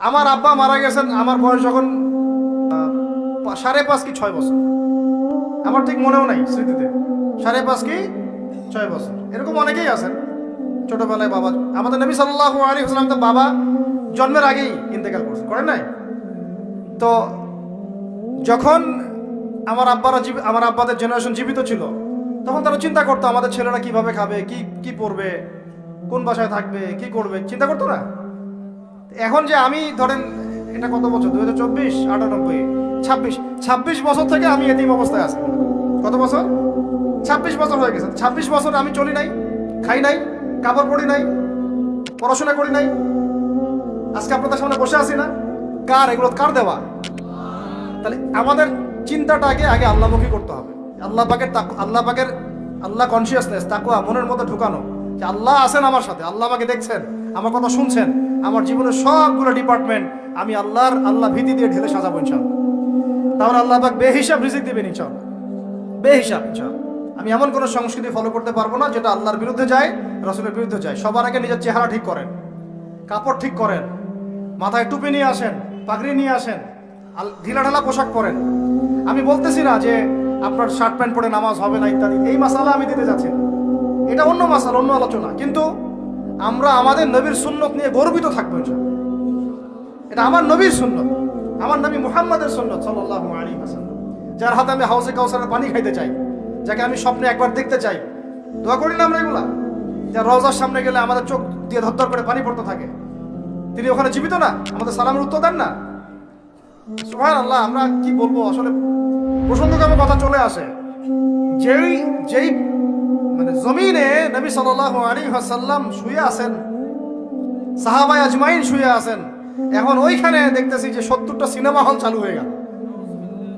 আমার আব্বা মারা গেছেন আমার বয়স যখন 5.5 কি 6 বছর, আমার ঠিক মনেও নাই স্মৃতিতে, 5.5 কি 6 বছর, এরকম অনেকেই আছেন ছোটবেলায় বাবা। আমাদের নবী সাল্লাল্লাহু আলাইহি ওয়াসাল্লাম তো বাবা জন্মের আগেই ইন্তেকাল করছেন, করেন নাই? তো যখন আমার আব্বাদের জেনারেশন জীবিত ছিল, তখন তারা চিন্তা করতো আমাদের ছেলেরা কিভাবে খাবে, কি কি পড়বে, কোন বাসায় থাকবে, কি করবে, চিন্তা করতো না? এখন যে আমি ধরেন, এটা কত বছর, 2024, 98, 26 বছর থেকে আমি এতিম অবস্থায় আছি। কত বছর? 26 বছর হয়ে গেছে। 26 বছর আমি চলি নাই, খাই নাই, কাপড় পরি নাই, পড়াশোনা করি নাই, আজকে আপনাদের সামনে বসে আছি না। কার এগুলো? কার দেওয়া? তাহলে আমাদের চিন্তাটাকে আগে আল্লাহমুখী করতে হবে। আল্লাহ কনসিয়াসনেস, তাকওয়া মনের মধ্যে ঢুকানো, যে আল্লাহ আছেন আমার সাথে, আল্লাহ আমাকে দেখছেন, আমার কথা শুনছেন, আমার জীবনের সবগুলো ডিপার্টমেন্ট আমি আল্লাহ ভীতি দিয়ে ঢেলে সাজাবো ইনশাআল্লাহ। তাহলে আল্লাহ পাক বেহিসাব রিজিক দিবেন ইনশাআল্লাহ, বেহিসাব ইনশাআল্লাহ। আমি এমন কোনো সংস্কৃতি ফলো করতে পারবো না যেটা আল্লাহর বিরুদ্ধে যায়, রাসূলের বিরুদ্ধে যায়। সবার আগে নিজের চেহারা ঠিক করেন, কাপড় ঠিক করেন, মাথায় টুপি নিয়ে আসেন, পাগড়ি নিয়ে আসেন, ঢিলাঢালা পোশাক পরেন। আমি বলতেছি না যে আপনার শার্ট প্যান্ট পরে নামাজ হবে না ইত্যাদি, এই মাসালা আমি দিতে যাচ্ছি না, এটা অন্য মাসালা, অন্য আলোচনা। কিন্তু আমরা আমাদের নবীর সুন্নত নিয়ে গর্বিত থাকবো ইনশাআল্লাহ। এটা আমার নবীর সুন্নত, আমার নবী মুহাম্মাদের সুন্নত সাল্লাল্লাহু আলাইহি ওয়াসাল্লাম, যার হাতে আমি হাউজে কাউসারের পানি খাইতে চাই, যাকে আমি স্বপ্নে একবার দেখতে চাই। দোয়া করি না আমরা এগুলা? যার রওজার সামনে গেলে আমাদের চোখ দিয়ে ধরধর করে পানি পড়তে থাকে, তিনি ওখানে জীবিত না? আমাদের সালামের উত্তর দেন না? সুবহানাল্লাহ। আমরা কি বলবো আসলে, প্রসঙ্গক্রমে কথা চলে আসে। যেই মানে জমিনে নবী সাল্লাল্লাহু আলাইহি ওয়াসাল্লাম শুয়ে আছেন, সাহাবায়ে আজমাইন শুয়ে আছেন, এখন ওইখানে দেখতেছি যে 70টা সিনেমা হল চালু হয়ে গেল।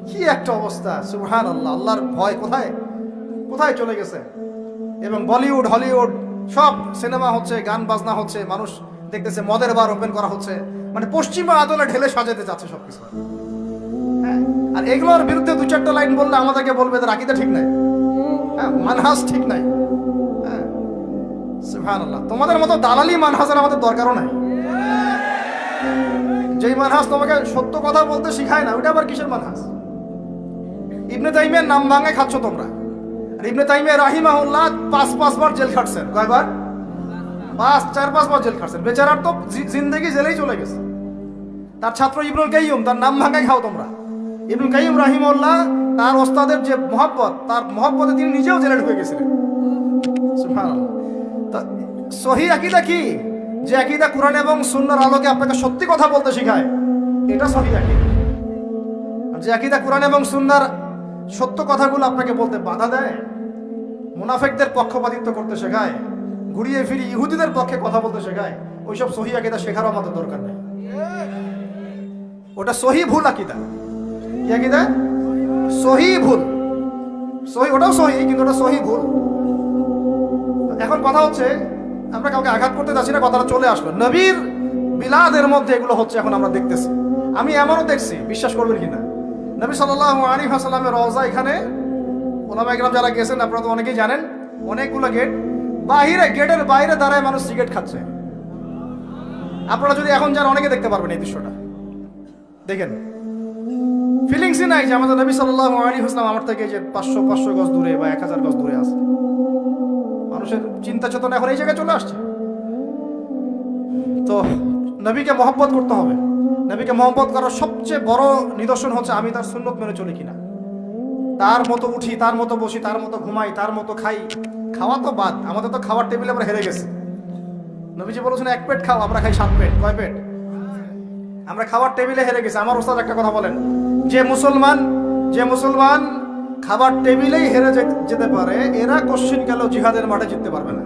কি একটা অবস্থা! সুবহানাল্লাহ। আল্লাহর ভয় কোথায় কোথায় চলে গেছে। এবং বলিউড, হলিউড সব সিনেমা হচ্ছে, গান বাজনা হচ্ছে, মানুষ দেখতেছে মদের বার ওপেন করা হচ্ছে, মানে পশ্চিমা আদলে ঢেলে সাজাতে যাচ্ছে সবকিছু। হ্যাঁ, আর এগুলোর বিরুদ্ধে 2-4টা লাইন বললে আমাদেরকে বলবে যে আকীদা ঠিক নাই, হ্যাঁ, মানহাজ ঠিক নাই। হ্যাঁ, সুবহানাল্লাহ। তোমাদের মতো দালালি মানহাজের আমাদের দরকারও নাই। যেই মানহাজ তোমাকে সত্য কথা বলতে শিখায় না, ওটা আবার কিসের মানহাজ? ইবনে তাইমিয়ার নাম ভাঙে খাচ্ছ তোমরা। আর ইবনে তাইমিয়া রাহিমাহুল্লাহ 5 বার জেল খাটছেন। কয়বার? 4-5 বার জেল খাটছেন। বেচারার তো জিন্দেগি জেলেই চলে গেছে। তার ছাত্র ইবনুল কাইয়্যিম, তার নাম ভাঙাই খাও তোমরা। ইবনুল কাইয়্যিম রাহিমাহুল্লাহ, তার ওস্তাদের যে মহব্বত, তার মহব্বতে তিনি নিজেও জেলে ঢুকে গেছিলেন। সুবহানাল্লাহ। তা সহিহ আকীদা কি? যে আকীদা কোরআন এবং সুন্নাহর আলোকে আপনাকে সত্যি কথা বলতে শেখায়, এটা সহিহ আকীদা। আর যে আকীদা কোরআন এবং সুন্নাহর সত্য কথাগুলো আপনাকে বলতে বাধা দেয়, মুনাফিকদের পক্ষপাতিত্ব করতে শেখায়, ঘুরিয়ে ফিরিয়ে ইহুদিদের পক্ষে কথা বলতে শেখায়, ওইসব সহিহ আকীদা শেখারও আমাদের দরকার নেই। ওটা সহিহ ভুল আকীদা। কি আকীদা? সহিহ ভুল। ওটাও সহিহ, কিন্তু ওটা সহিহ ভুল। এখন কথা হচ্ছে, আমরা কাউকে আঘাত করতে যাচ্ছি না, কথাটা চলে আসলো। নবীর বিলাদের মধ্যে এগুলো হচ্ছে, এখন আমরা দেখতেছি। আমি এমনও দেখছি, বিশ্বাস করবেন কিনা, নবী সাল্লাল্লাহু আলাইহি ওয়াসাল্লামের রওজা, এখানে ওলামায়ে কেরাম যারা গেছেন আপনারা তো অনেকেই জানেন, অনেকগুলো গেট, গেটের বাইরে দাঁড়ায় মানুষ সিগারেট খাচ্ছে। আপনারা যদি এখন যান, অনেকে দেখতে পারবেন এই দৃশ্যটা। দেখেন, ফিলিংসই নাই যে আমাদের নবী সাল্লাল্লাহু আলাইহি ওয়াসাল্লাম আমার থেকে যে 500 গজ দূরে বা 1000 গজ দূরে আছে। মানুষের চিন্তা চেতনা এখন এই জায়গায় চলে আসছে। তো নবীকে মহব্বত করতে হবে। নবীকে মহব্বত করার সবচেয়ে বড় নিদর্শন হচ্ছে আমি তার সুন্নত মেনে চলি কিনা। তার মতো উঠি, তার মতো বসি, তার মতো ঘুমাই, তার মতো খাই। খাওয়া তো বাদ, আমাদের তো খাওয়ার টেবিলে আমরা হেরে গেছি। নবীজি বলেছেন 1 পেট খাও, আমরা খাই 7 পেট। কয় পেট? আমরা খাওয়ার টেবিলে হেরে গেছি। আমার ওস্তাদ একটা কথা বলেন, যে মুসলমান খাবার টেবিলেই হেরে যেতে পারে, এরা কোশ্চিন গেল জিহাদের মাঠে জিততে পারবে না।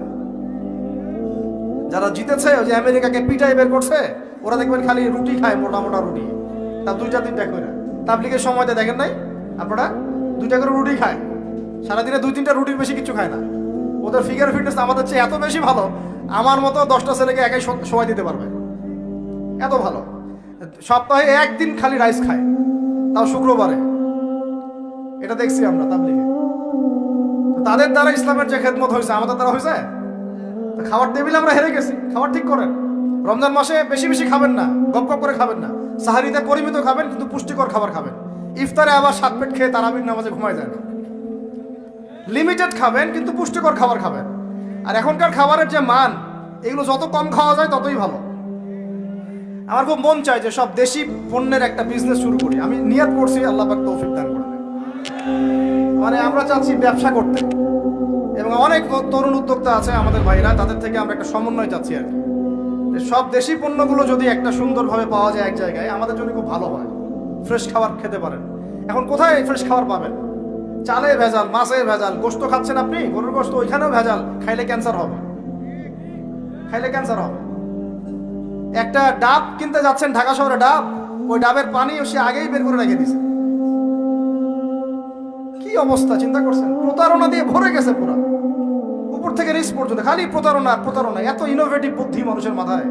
যারা জিতেছে, যে আমেরিকাকে পিটাই বের করছে, ওরা দেখবেন খালি রুটি খায়, মোটা মোটা রুটি, তা 2-3টা করে। তাবলীগের সময়তে দেখেন নাই আপনারা, 2টা করে রুটি খায়, সারাদিনে 2-3টা রুটির বেশি কিছু খায় না। ওদের ফিগার ফিটনেস আমাদের চেয়ে এত বেশি ভালো, আমার মতো 10টা ছেলেকে একাই সময় দিতে পারবে, এত ভালো। সপ্তাহে 1 দিন খালি রাইস খায়, তাও শুক্রবারে। এটা দেখছি আমরা তাবলীগে। তাদের দ্বারা ইসলামের যে খেদমত হয়েছে, আমাদের দ্বারা হয়েছে? খাওয়ার টেবিলে আমরা হেরে গেছি। খাবার ঠিক করেন। রমজান মাসে বেশি বেশি খাবেন না, গপ গপ করে খাবেন না। সাহারিতে পরিমিত খাবেন, কিন্তু পুষ্টিকর খাবার খাবেন। ইফতারে আবার 7 পেট খেয়ে তারাবির নামাজে ঘুমায় যায় না। লিমিটেড খাবেন, কিন্তু পুষ্টিকর খাবার খাবেন। আর এখনকার খাবারের যে মান, এগুলো যত কম খাওয়া যায় ততই ভালো। আমার খুব মন চায় যে সব দেশি পণ্যের একটা বিজনেস শুরু করি। আমি নিয়ত করছি, আল্লাহ পাক তৌফিক দান করবেন। মানে আমরা চাচ্ছি ব্যবসা করতে, এবং অনেক তরুণ উদ্যোক্তা আছে আমাদের ভাইরা, তাদের থেকে আমরা একটা সমন্বয় চাচ্ছি আর কি। সব দেশি পণ্যগুলো যদি একটা সুন্দরভাবে পাওয়া যায় এক জায়গায়, আমাদের জন্য খুব ভালো হয়। ফ্রেশ খাবার খেতে পারেন। এখন কোথায় ফ্রেশ খাবার পাবেন? চালে ভেজাল, মাছে ভেজাল, গোশত খাচ্ছেন আপনি, গরুর গোশত, ওইখানেও ভেজাল। খাইলে ক্যান্সার হবে, খাইলে ক্যান্সার হবে। একটা ডাব কিনতে যাচ্ছেন ঢাকা শহরে, ডাব, ওই ডাবের পানি সে আগেই বের করে রেখে দিছে। কি অবস্থা চিন্তা করছেন? প্রতারণা দিয়ে ভরে গেছে পুরো, উপর থেকে নিচ পর্যন্ত খালি প্রতারণা আর প্রতারণা। এত ইনোভেটিভ বুদ্ধি মানুষের মাথায়।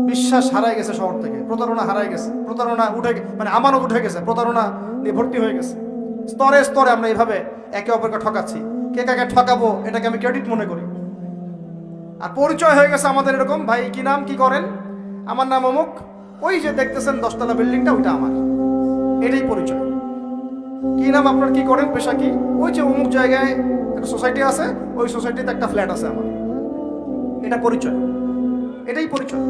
বিশ্বাস হারাই গেছে শহর থেকে, প্রতারণা হারাই গেছে, প্রতারণা উঠে, মানে আমানত উঠে গেছে, প্রতারণা নিয়ে ভর্তি হয়ে গেছে। স্তরে স্তরে আমরা এইভাবে একে অপরকে ঠকাচ্ছি। কে কাকে ঠকাবো এটাকে আমি ক্রেডিট মনে করি। আর পরিচয় হয়ে গেছে আমাদের এরকম, ভাই কি নাম, কি করেন? আমার নাম অমুক, ওই যে দেখতেছেন 10তলা বিল্ডিংটা, ওইটা আমার। এটাই পরিচয়। কি নাম আপনার, কি করেন, পেশা কি? ওই যে অমুক জায়গায় একটা সোসাইটি আছে, ওই সোসাইটিতে একটা ফ্ল্যাট আছে আমার। এটা পরিচয়, এটাই পরিচয়।